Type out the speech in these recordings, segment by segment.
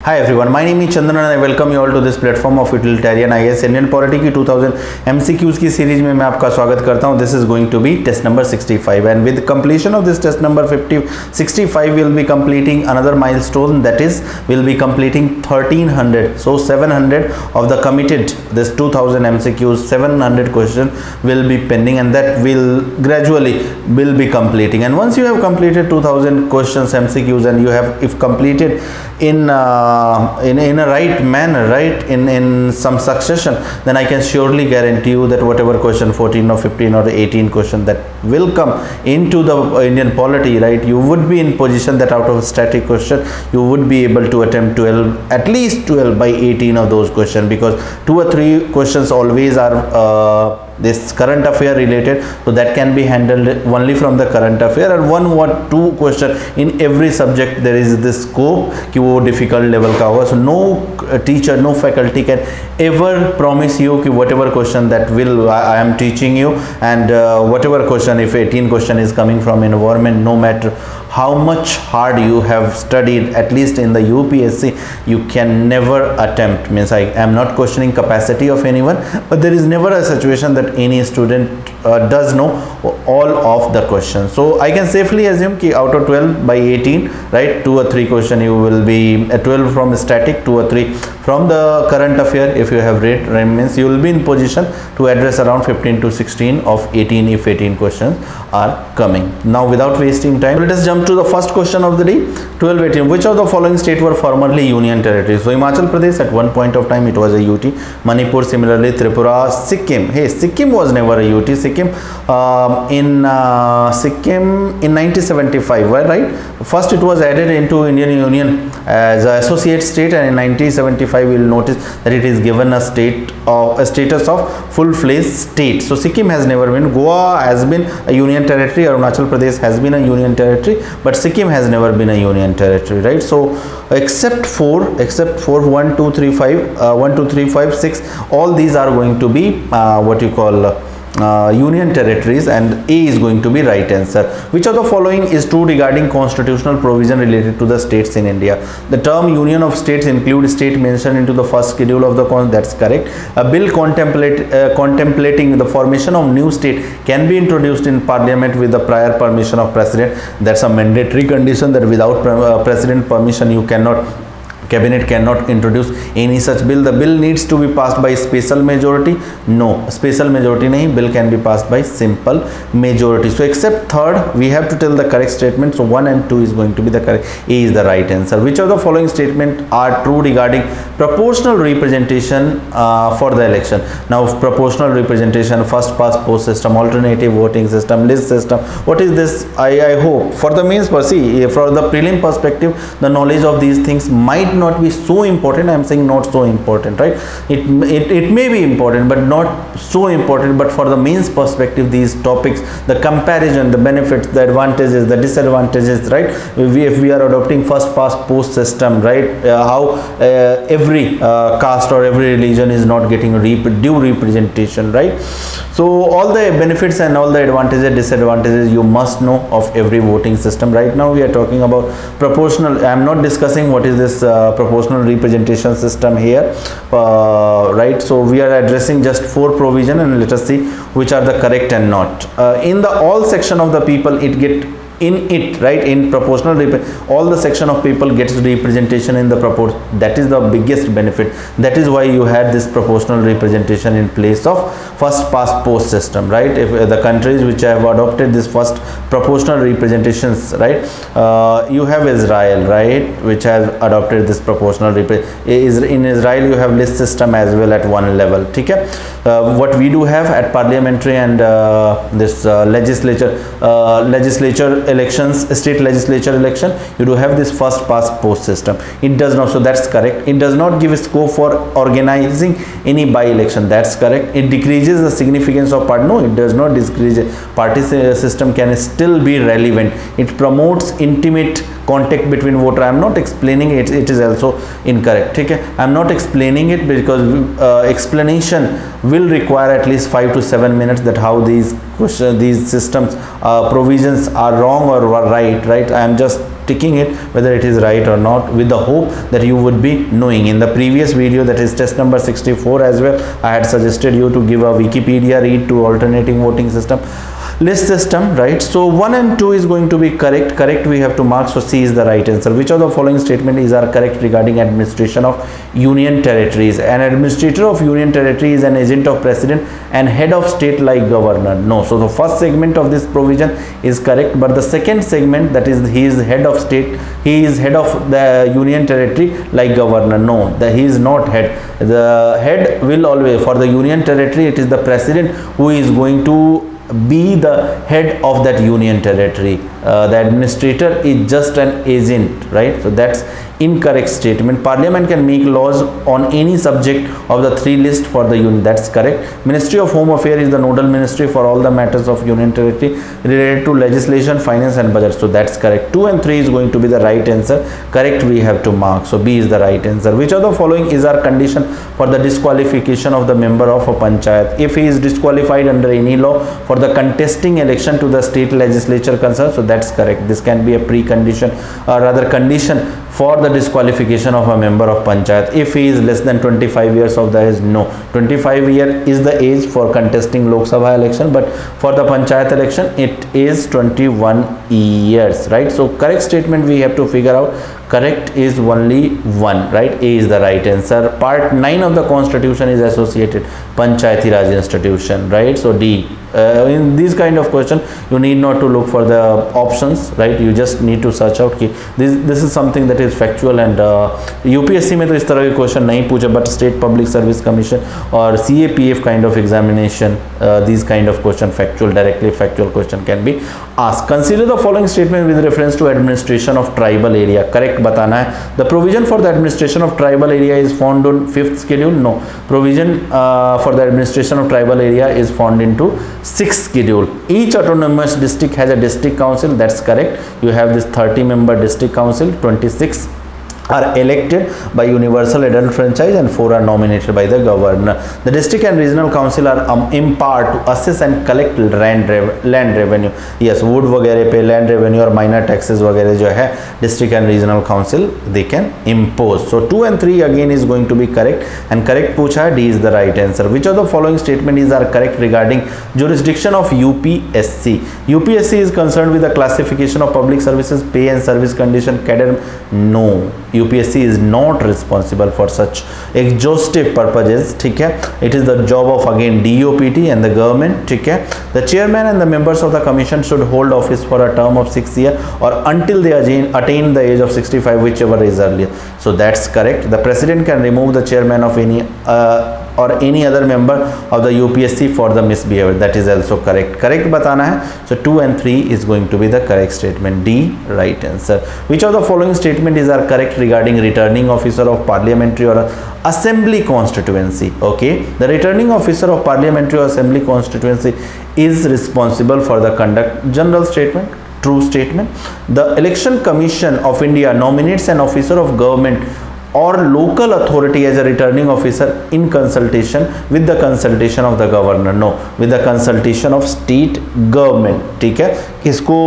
Hi everyone, my name is Chandan and I welcome you all to this platform of Utilitarian IAS Indian Polity की 2000 MCQs की series में मैं आपका स्वागत करता हूं. This is going to be test number 65 and with completion of this test number 65 we'll be completing another milestone, that is we'll be completing 1300. So 700 of the committed this 2000 MCQs, 700 question will be pending and that will will be completing. And once you have completed 2000 questions MCQs and you have if completed in a right manner, right, in some succession, then I can surely guarantee you that whatever question 14 or 15 or 18 question that will come into the Indian polity, right, you would be in position that out of static question you would be able to attempt 12, at least 12 by 18 of those questions, because 2 or 3 questions always are this current affair related, so that can be handled only from the current affair, and 1 or 2 question in every subject there is this scope कि वो difficult level का होगा. So no teacher, no faculty can ever promise you कि whatever question that will I am teaching you, and whatever question, if 18 question is coming from environment, no matter how much hard you have studied, at least in the UPSC, you can never attempt. Means I am not questioning capacity of anyone, but there is never a situation that any student does know all of the questions. So I can safely assume कि out of 12 by 18, right, 2 or 3 question you will be 12 from static, 2 or 3 from the current affair. If you have read, means you will be in position to address around 15 to 16 of 18 if 18 questions are coming. Now without wasting time, let us jump to the first question of the day. 12-18. Which of the following state were formerly union territories? So Himachal Pradesh at one point of time it was a UT. Manipur similarly, Tripura, Sikkim. Hey, Sikkim was never a UT. Sikkim in 1975, right? First it was added into Indian Union as an associate state, and in 1975 we will notice that it is given a status of full-fledged state. So Sikkim has never been. Goa has been a union territory. Arunachal Pradesh has been a union territory, but Sikkim has never been a union territory, right? So except for 1 2 3 5 6, all these are going to be what you call union territories, and A is going to be right answer. Which of the following is true regarding constitutional provision related to the states in India? The term union of states include state mentioned into the first schedule of the constitution. That's correct. A bill contemplating the formation of new state can be introduced in parliament with the prior permission of president. That's a mandatory condition, that without president permission you cannot, cabinet cannot introduce any such bill. The bill needs to be passed by special majority. No, special majority nahi, bill can be passed by simple majority. So except third we have to tell the correct statement. So 1 and 2 is going to be the correct. A is the right answer. Which of the following statement are true regarding proportional representation for the election? Now proportional representation, first past post system, alternative voting system, list system, what is this? I hope for the means for the prelim perspective the knowledge of these things might not be so important. I am saying not so important, right? It may be important but not so important, but for the mains perspective these topics, the comparison, the benefits, the advantages, the disadvantages, right? If we are adopting first past post system, right, how every caste or every religion is not getting due representation, right? So all the benefits and all the advantages, disadvantages you must know of every voting system. Right now we are talking about proportional. I am not discussing what is this proportional representation system here, right? So we are addressing just 4 provision, and let us see which are the correct and not. In the all section of the people right, in proportional all the section of people gets representation in the proportion. That is the biggest benefit. That is why you had this proportional representation in place of first past post system, right? If the countries which have adopted this first proportional representations, right, you have Israel, right, which has adopted this proportional in Israel you have list system as well at one level. Okay? What we do have at parliamentary and this legislature elections, state legislature election, you do have this first past post system. It does not, so that's correct. It does not give scope for organizing any by election. That's correct. It decreases the significance of party. No, it does not decrease. Party system can still be relevant. It promotes intimate contact between voter. I am not explaining it, it is also incorrect. Okay? I am not explaining it because explanation will require at least 5 to 7 minutes, that how these systems provisions are wrong or right. I am just ticking it whether it is right or not, with the hope that you would be knowing. In the previous video, that is test number 64 as well, I had suggested you to give a Wikipedia read to alternating voting list system, right? So 1 and 2 is going to be correct we have to mark, so C is the right answer. Which of the following statement is are correct regarding administration of union territories? An administrator of union territory is an agent of president and head of state like governor. No. So the first segment of this provision is correct, but the second segment, that is he is head of state, he is head of the union territory like governor. No, he is not head. The head will always, for the union territory, it is the president who is going to be the head of that union territory. The administrator is just an agent, right? So that's incorrect statement. Parliament can make laws on any subject of the three list for the union. That's correct. Ministry of Home Affairs is the nodal ministry for all the matters of union territory related to legislation, finance and budget. So that's correct. 2 and 3 is going to be the right answer. Correct we have to mark. So B is the right answer. Which of the following is our condition for the disqualification of the member of a panchayat? If he is disqualified under any law for the contesting election to the state legislature concerned, so that's correct. This can be a precondition or rather condition for the disqualification of a member of panchayat. If he is less than 25 years of the age, no. 25 year is the age for contesting Lok Sabha election, but for the panchayat election it is 21 years, right? So correct statement we have to figure out. Correct is only one, right? A is the right answer. Part 9 of the constitution is associated Panchayati Raj institution, right? So D. In this kind of question you need not to look for the options, right? You just need to search out कि this is something that is factual, and UPSC में तो इस तरह के question नहीं पूछे, but State Public Service Commission और CAPF kind of examination, these kind of question factual, directly factual question can be asked. Consider the following statement with reference to administration of tribal area. Correct बताना है. The provision for the administration of tribal area is found on 5th schedule. No, provision for the administration of tribal area is found into 6th schedule. Each autonomous district has a district council. That's correct. You have this 30-member district council. 26 are elected by universal adult franchise and 4 are nominated by the governor. The district and regional council are empowered to assess and collect land revenue. Yes, wood वगैरह पे land revenue और minor taxes वगैरह जो है district and regional council they can impose. So 2 and 3 again is going to be correct, and correct पूछा है, D is the right answer. Which of the following statement is are correct regarding jurisdiction of UPSC? UPSC is concerned with the classification of public services, pay and service condition, cadre. No, UPSC is not responsible for such exhaustive purposes. ठीक है, it is the job of again DOPT and the government. ठीक है, the chairman and the members of the commission should hold office for a term of 6 years or until they attain the age of 65, whichever is earlier. So that's correct. The president can remove the chairman of any or any other member of the UPSC for the misbehavior. That is also correct. Correct बताना है. So 2 and 3 is going to be the correct statement. D, right answer. Which of the following statement is are correct regarding returning officer of parliamentary or assembly constituency? Okay, the returning officer of parliamentary or assembly constituency is responsible for the conduct. General statement, true statement. The Election Commission of India nominates an officer of government or local authority as a returning officer in consultation with the consultation of the governor. No, with the consultation of state government. ठीक है, किसको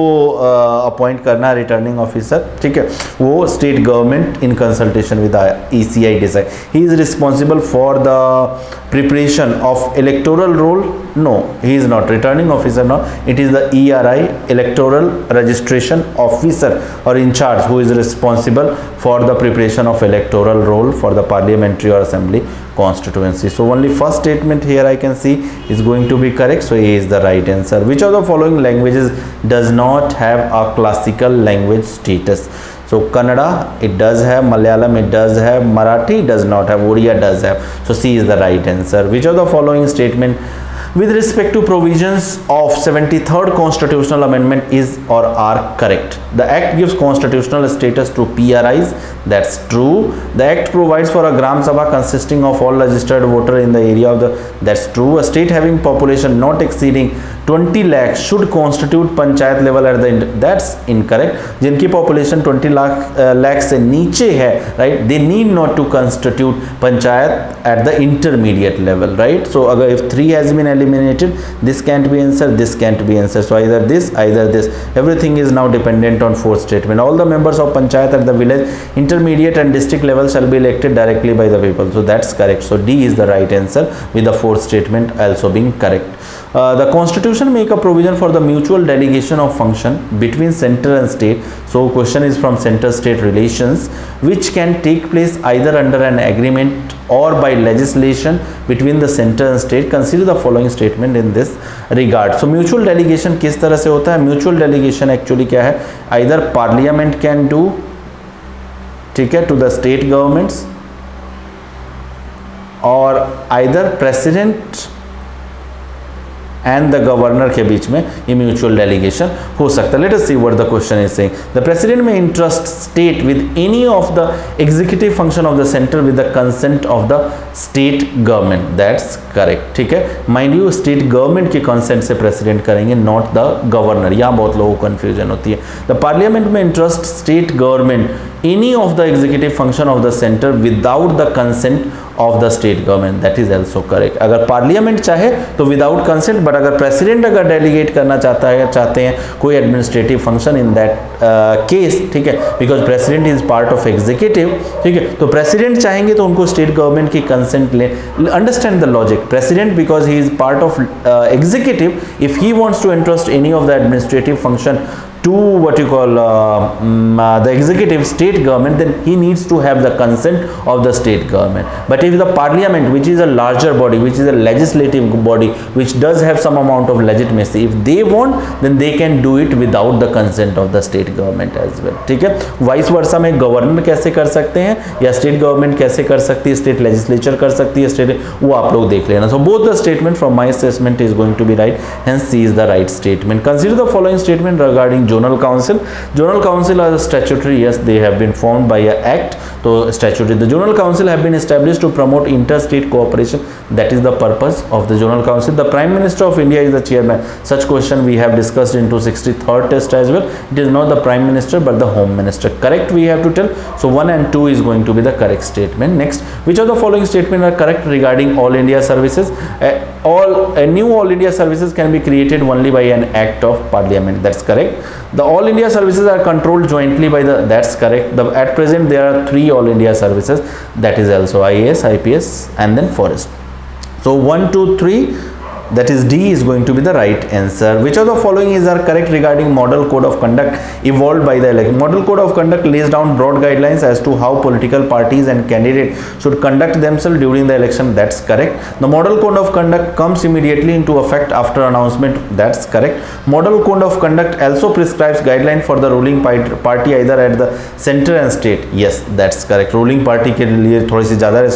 appoint करना returning officer? ठीक है, वो state government in consultation with ECI decide. He is responsible for the preparation of electoral roll. No, he is not returning officer. No, it is the ERI, electoral registration officer or in charge, who is responsible for the preparation of electoral roll for the parliamentary or assembly constituency. So only first statement here I can see is going to be correct. So A is the right answer. Which of the following languages does not have a classical language status? So Kannada it does have, Malayalam it does have, Marathi does not have, Odia does have. So C is the right answer. Which of the following statement with respect to provisions of 73rd constitutional amendment is or are correct? The act gives constitutional status to PRIs. That's true. The act provides for a Gram Sabha consisting of all registered voters in the area of the. That's true. A state having population not exceeding 20 lakhs should constitute panchayat level at the. That's incorrect. जिनकी population 20 lakh से नीचे है, right, they need not to constitute panchayat at the intermediate level, right. So अगर if 3 has been eliminated. This can't be answer, this can't be answer. So either this, either this. Everything is now dependent on fourth statement. All the members of panchayat at the village, intermediate and district level shall be elected directly by the people. So that's correct. So D is the right answer, with the fourth statement also being correct. The constitution make a provision for the mutual delegation of function between center and state. So question is from center state relations, which can take place either under an agreement or by legislation between the center and state. Consider the following statement in this regard. So mutual delegation किस तरह से होता है? Mutual delegation actually क्या है? Either parliament can do, ठीक है, to the state governments, or either president and the governor के बीच में ये म्यूचुअल डेलीगेशन हो सकता है. Let us see what the question is saying. The president may entrust state with any of the executive function of the centre with the consent of the state government. That's correct. ठीक है, mind you state government के consent से president करेंगे, not the governor. यहाँ बहुत लोगों को confusion होती है. द पार्लियामेंट में entrust state government any of the executive function of the center without the consent of the state government. That is also correct. अगर पार्लियामेंट चाहे तो विदाउट कंसेंट, बट अगर प्रेसिडेंट अगर डेलीगेट करना चाहते हैं कोई administrative function in that case, ठीक है, because president is part of executive, ठीक है, तो प्रेसिडेंट चाहेंगे तो उनको स्टेट गवर्नमेंट की कंसेंट ले. Understand the logic. President because he is part of executive, if he wants to entrust any of the administrative function to what you call the executive state government, then he needs to have the consent of the state government. But if the parliament, which is a larger body, which is a legislative body, which does have some amount of legitimacy, if they want, then they can do it without the consent of the state government as well. ठीक है, vice versa में governor कैसे कर सकते हैं या state government कैसे कर सकती है, स्टेट लेजिस्लेचर कर सकती है, स्टेट, वो आप लोग देख लेना. So both the statement from my assessment is going to be right, hence C is the right statement. Consider the following statement regarding zonal council. Zonal council are statutory. Yes, they have been formed by a act. So statutory. The zonal council have been established to promote interstate cooperation. That is the purpose of the zonal council. The prime minister of India is the chairman. Such question we have discussed in 263rd test as well. It is not the prime minister but the home minister. Correct, we have to tell. So 1 and 2 is going to be the correct statement. Next, which of the following statement are correct regarding all India services? New all India services can be created only by an act of parliament. That's correct. The all India services are controlled jointly by the, that's correct. At present there are 3 all India services, that is also IAS, IPS and then forest. So 1, 2, 3, that is D is going to be the right answer. Which of the following is are correct regarding model code of conduct evolved by the election? Model code of conduct lays down broad guidelines as to how political parties and candidates should conduct themselves during the election. That's correct. The model code of conduct comes immediately into effect after announcement. That's correct. Model code of conduct also prescribes guideline for the ruling party either at the center and state. Yes, that's correct. Ruling party के लिए थोड़ी सी ज़्यादा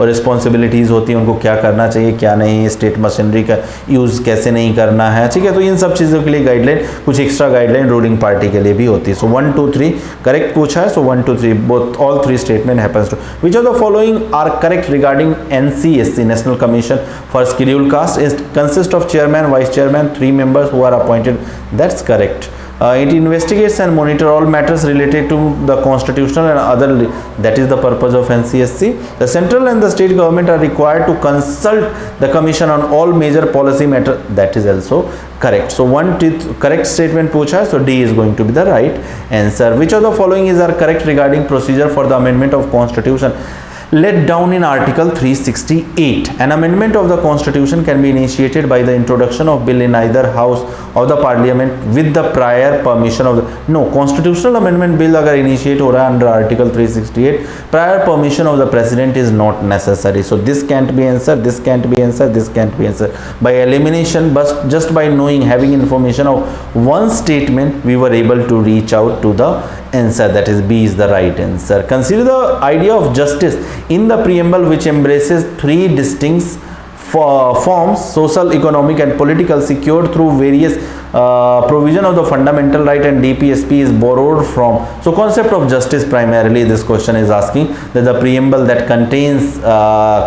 responsibilities होती हैं, उनको क्या करना चाहिए क्या नहीं, स्टेट मशीनरी का यूज़ कैसे नहीं करना है, ठीक है, तो इन सब चीज़ों के लिए गाइडलाइन, कुछ एक्स्ट्रा गाइडलाइन रूलिंग पार्टी के लिए भी होती है. सो 1, 2, 3 करेक्ट पूछा है. So 1, 2, 3 both all 3 statement happens to. Which of the following are correct regarding NCSC, national commission for scheduled caste, is consist of chairman, vice chairman, 3 members who are appointed. That's correct. It investigates and monitor all matters related to the constitutional and other, that is the purpose of NCSC. The central and the state government are required to consult the commission on all major policy matters. That is also correct. So 1 correct statement पूछा है, so D is going to be the right answer. Which of the following is are correct regarding procedure for the amendment of constitution? Laid down in Article 368. An amendment of the Constitution can be initiated by the introduction of bill in either house of the Parliament with the prior permission of the, no, constitutional amendment bill अगर initiate हो रहा है under Article 368, prior permission of the President is not necessary. So this can't be answered, this can't be answered, this can't be answered. By elimination, but just by knowing, having information of one statement, we were able to reach out to the answer. That is B is the right answer. Consider the idea of justice in the preamble, which embraces 3 distinct forms: social, economic and political, secured through various provision of the fundamental right, and DPSP is borrowed from. So concept of justice, primarily this question is asking that the preamble that contains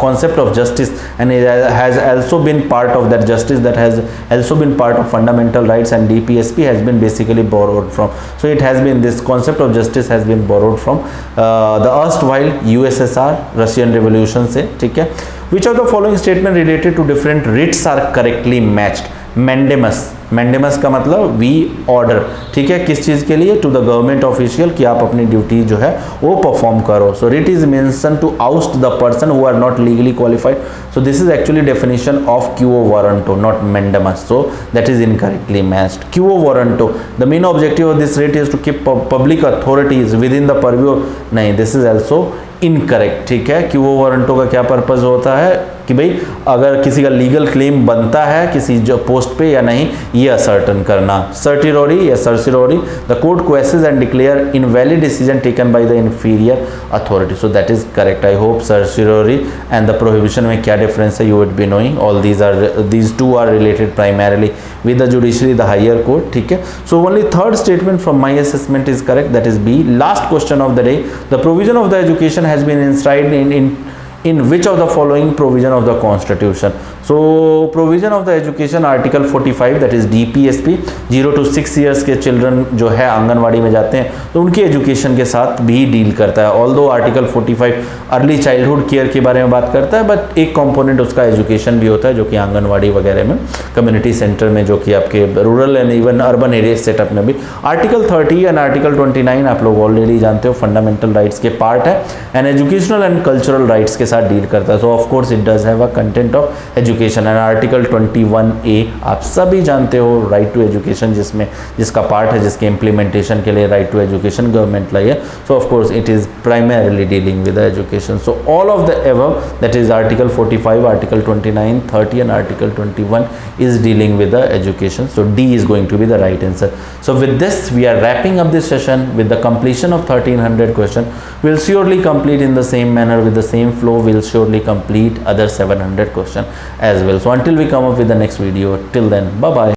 concept of justice, and it has also been part of that justice, that has also been part of fundamental rights, and DPSP has been basically borrowed from. So it has been, this concept of justice has been borrowed from the erstwhile USSR, Russian Revolution से, ठीक है. Which of the following statement related to different writs are correctly matched? Mandamus का मतलब we order, ठीक है, किस चीज़ के लिए? टू द गवर्नमेंट ऑफिशियल, कि आप अपनी ड्यूटी जो है वो परफॉर्म करो. So writ is mention to oust the person who are not legally qualified. So this is actually definition of quo warranto, not mandamus. So that is incorrectly matched. Quo warranto, the main objective of this writ is to keep public authorities within the purview. नहीं, this is also incorrect, ठीक है. क्यूओ warranto का क्या purpose होता है कि भाई अगर किसी का लीगल क्लेम बनता है किसी जो पोस्ट पे या नहीं, ये असर्टन करना. सर्टिरोरी या certiorari, the court quashes and declare invalid decision taken by the inferior authority. So that is correct. I hope certiorari and the prohibition में क्या डिफरेंस है you would be knowing. All these two are related primarily with the judiciary, the higher court, ठीक है. So only third statement from my assessment is correct, that is B. Last question of the day, the provision of the education has been enshrined in which of the following provision of the constitution? So provision of the education, article 45, that is DPSP, 0 to 6 years के children जो है आंगनवाड़ी में जाते हैं तो उनकी education के साथ भी डील करता है. Although article 45 early childhood care के बारे में बात करता है, बट एक कंपोनेंट उसका एजुकेशन भी होता है जो कि आंगनवाड़ी वगैरह में, कम्युनिटी सेंटर में, जो कि आपके rural and even urban area setup में भी. आर्टिकल 30 एंड आर्टिकल 29 आप लोग ऑलरेडी जानते हो, फंडामेंटल राइट्स के पार्ट है and educational and cultural rights के साथ डील करता है. सो of course it does have a content of education. And article 21A आप सभी जानते हो, राइट टू एजुकेशन, जिसका पार्ट है, जिसके इम्प्लीमेंटेशन के लिए राइट टू एजुकेशन गवर्नमेंट लाई है. सो of course it is primarily dealing with the education. So all of the above, that is article 45, article 29, 30 and article 21 is dealing with the education. So D is going to be the right answer. So with this we are wrapping up this session with the completion of 1300 question. We'll surely complete in the same manner with the same flow. We'll surely complete other 700 question as well. So until we come up with the next video, till then, bye bye.